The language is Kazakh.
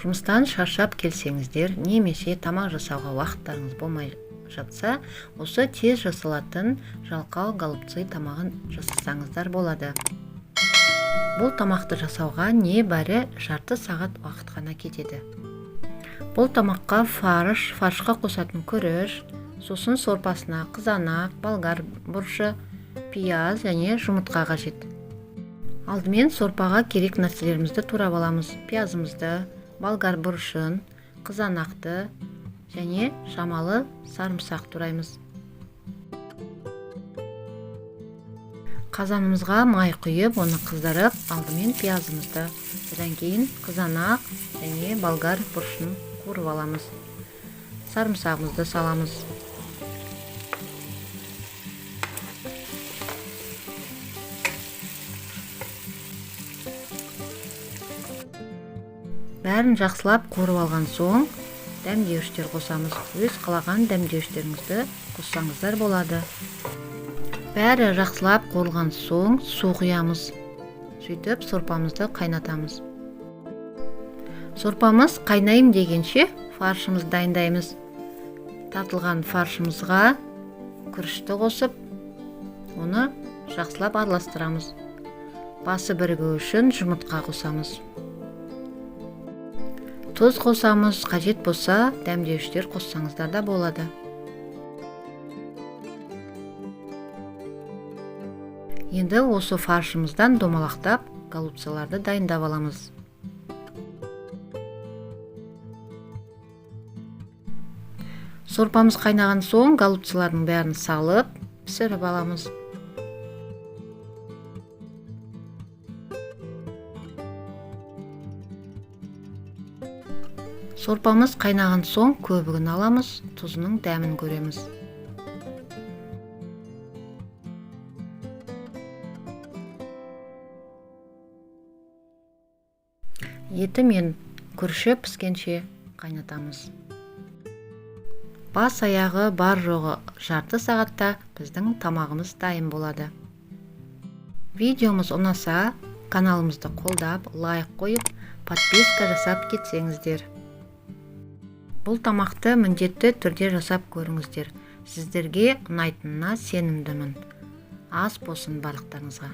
Жұмыстан шаршап келсеңіздер, немесе тамақ жасауға уақыттарыңыз болмай жатса, осы тез жасалатын жалқау голубцы тамағын жасасаңыздар болады. Бұл тамақты жасауға небәрі жарты сағат уақыт қана кетеді. Бұл тамаққа фаршқа қосатын күріш, сосын сорпасына қызанақ, болгар бұрышы, пияз және жұмыртқа қажет. Алдымен сорпаға керек нәрселерімізді турап аламыз. Пиязымызды, болгар бұрышын, қызанақты және шамалы сарымсақ тураймыз. Қазанымызға май құйып, оны қыздырып, алдымен пиязымызды, одан кейін қызанақ және болгар бұрышын қуырып аламыз. Сарымсағымызды саламыз. Бәрін жақсылап қуырып алған соң, дәмдеуіштер қосамыз. Өз қалаған дәмдеуіштеріңізді қоссаңыздар болады. Бәрі жақсылап қуырылған соң, су құямыз. Сөйтіп, сорпамызды қайнатамыз. Сорпамыз қайнайым дегенше фаршымызды дайындаймыз. Тартылған фаршымызға күрішті қосып, оны жақсылап араластырамыз. Басы бірігу үшін жұмыртқа қосамыз. Тұз қосамыз, қажет болса, дәмдеуіштер қоссаңыздар да болады. Енді осы фаршымыздан домалақтап, голубцаларды дайындап аламыз. Сорпамыз қайнаған соң, голубцалардың бәрін салып, пісіріп аламыз. Сорпамыз қайнаған соң, көбігін аламыз, тұзының дәмін көреміз. Еті мен күріші піскенше қайнатамыз. Бас аяғы бар жоғы жарты сағатта біздің тамағымыз дайын болады. Видеомыз ұнаса, каналымызды қолдап, лайк қойып, подписка жасап кетсеңіздер. Бұл тамақты міндетті түрде жасап көріңіздер. Сіздерге ұнайтынына сенімдімін. Ас болсын барлықтарыңызға.